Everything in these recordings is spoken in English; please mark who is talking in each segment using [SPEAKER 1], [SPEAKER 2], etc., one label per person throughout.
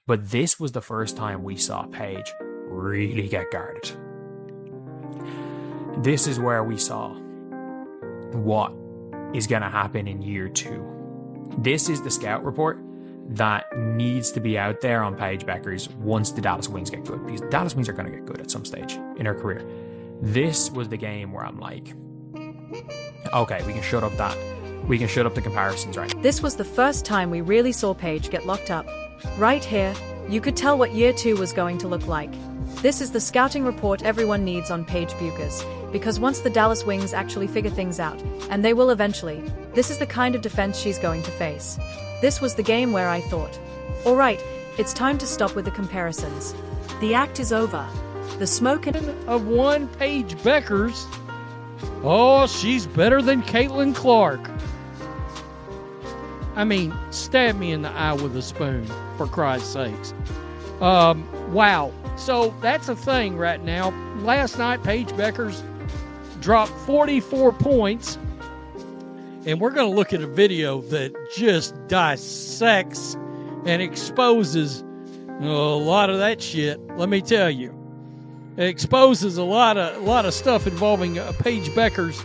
[SPEAKER 1] But this was the first time we saw Paige really get guarded. This is where we saw what is going to happen in year 2. This is the scout report that needs to be out there on Paige Bueckers once the Dallas Wings get good, because Dallas Wings are going to get good at some stage in her career. This was the game where I'm like, okay, we can shut up the comparisons, right?
[SPEAKER 2] This was the first time we really saw Paige get locked up. Right here, you could tell what year 2 was going to look like. This is the scouting report everyone needs on Paige Bueckers, because once the Dallas Wings actually figure things out, and they will eventually, this is the kind of defense she's going to face. This was the game where I thought, alright, it's time to stop with the comparisons. The act is over. The smoke
[SPEAKER 3] of one Paige Bueckers. Oh, she's better than Caitlin Clark. I mean, stab me in the eye with a spoon, for Christ's sakes. Wow. So that's a thing right now. Last night, Paige Bueckers dropped 44 points. And we're going to look at a video that just dissects and exposes a lot of that shit. Let me tell you. It exposes a lot of stuff involving Paige Bueckers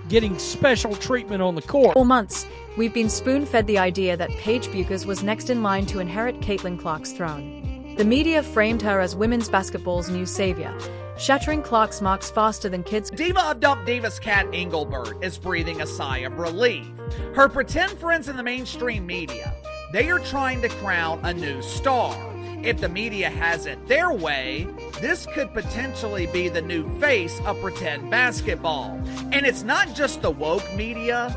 [SPEAKER 3] getting special treatment on the court.
[SPEAKER 2] For months, we've been spoon-fed the idea that Paige Bueckers was next in line to inherit Caitlin Clark's throne. The media framed her as women's basketball's new savior, shattering Clark's marks faster than kids.
[SPEAKER 4] Diva of Dump Divas Kat Engelbert is breathing a sigh of relief. Her pretend friends in the mainstream media, they are trying to crown a new star. If the media has it their way, this could potentially be the new face of pretend basketball. And it's not just the woke media.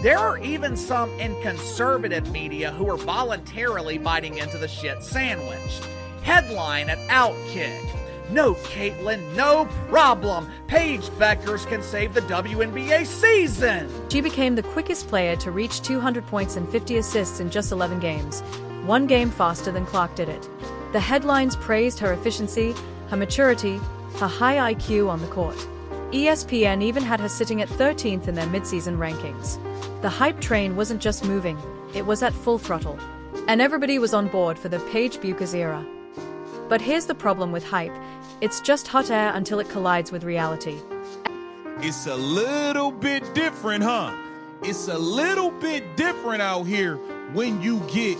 [SPEAKER 4] There are even some in conservative media who are voluntarily biting into the shit sandwich. Headline at Outkick. No, Caitlin, no problem. Paige Bueckers can save the WNBA season.
[SPEAKER 2] She became the quickest player to reach 200 points and 50 assists in just 11 games. One game faster than Clark did it. The headlines praised her efficiency, her maturity, her high IQ on the court. ESPN even had her sitting at 13th in their midseason rankings. The hype train wasn't just moving, it was at full throttle. And everybody was on board for the Paige Bueckers era. But here's the problem with hype. It's just hot air until it collides with reality.
[SPEAKER 5] It's a little bit different, huh? It's a little bit different out here when you get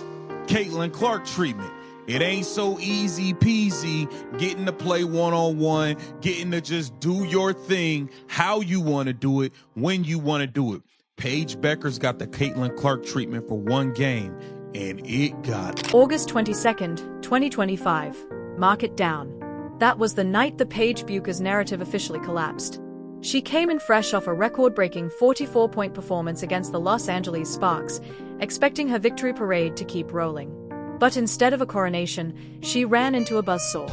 [SPEAKER 5] Caitlin Clark treatment. It ain't so easy peasy getting to play one-on-one, getting to just do your thing, how you want to do it, when you want to do it. Paige Bueckers got the Caitlin Clark treatment for one game, and it got
[SPEAKER 2] August 22nd, 2025. Mark it down. That was the night the Paige Bueckers narrative officially collapsed. She came in fresh off a record-breaking 44-point performance against the Los Angeles Sparks, expecting her victory parade to keep rolling. But instead of a coronation, she ran into a buzzsaw.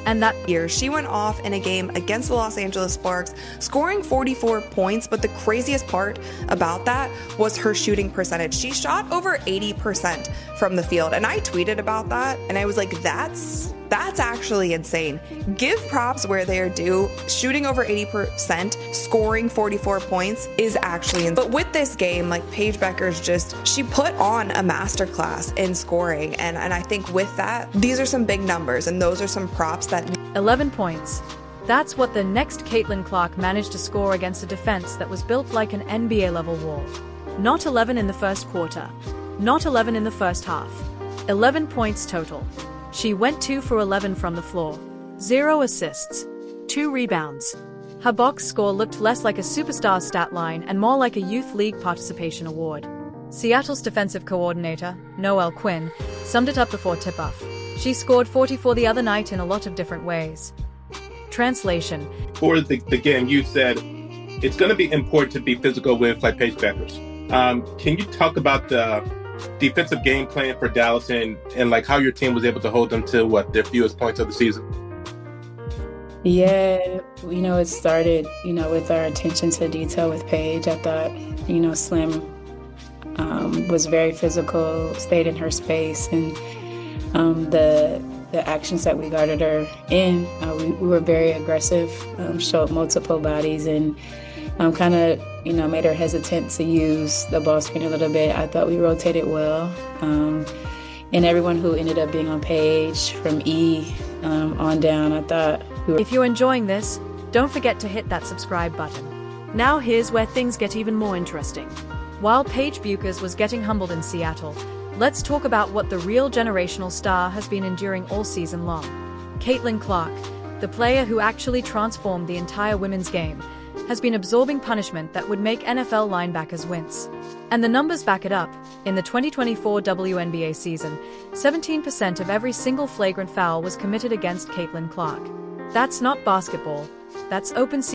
[SPEAKER 2] And that
[SPEAKER 6] year, she went off in a game against the Los Angeles Sparks, scoring 44 points, but the craziest part about that was her shooting percentage. She shot over 80% from the field, and I tweeted about that, and I was like, that's actually insane. Give props where they are due. Shooting over 80%, scoring 44 points is actually insane. But with this game, like Paige Bueckers she put on a masterclass in scoring, and I think with that, these are some big numbers, and those are some props that
[SPEAKER 2] 11 points. That's what the next Caitlin Clark managed to score against a defense that was built like an NBA-level wall. Not 11 in the first quarter. Not 11 in the first half. 11 points total. She went 2 for 11 from the floor. 0 assists. 2 rebounds. Her box score looked less like a superstar stat line and more like a Youth League participation award. Seattle's defensive coordinator, Noel Quinn, summed it up before tip-off. She scored 44 the other night in a lot of different ways. Translation.
[SPEAKER 7] For the game, you said it's going to be important to be physical with like Paige Bueckers. Can you talk about the defensive game plan for Dallas and like how your team was able to hold them to their fewest points of the season?
[SPEAKER 8] Yeah, it started, with our attention to detail with Paige. I thought, Slim was very physical, stayed in her space, and the actions that we guarded her in, we were very aggressive, showed multiple bodies, and kind of, made her hesitant to use the ball screen a little bit. I thought we rotated well. and everyone who ended up being on Paige from E on down. I thought
[SPEAKER 2] If you're enjoying this, don't forget to hit that subscribe button. Now here's where things get even more interesting. While Paige Bueckers was getting humbled in Seattle, let's talk about what the real generational star has been enduring all season long. Caitlin Clark, the player who actually transformed the entire women's game, has been absorbing punishment that would make NFL linebackers wince. And the numbers back it up. In the 2024 WNBA season, 17% of every single flagrant foul was committed against Caitlin Clark. That's not basketball. That's open season.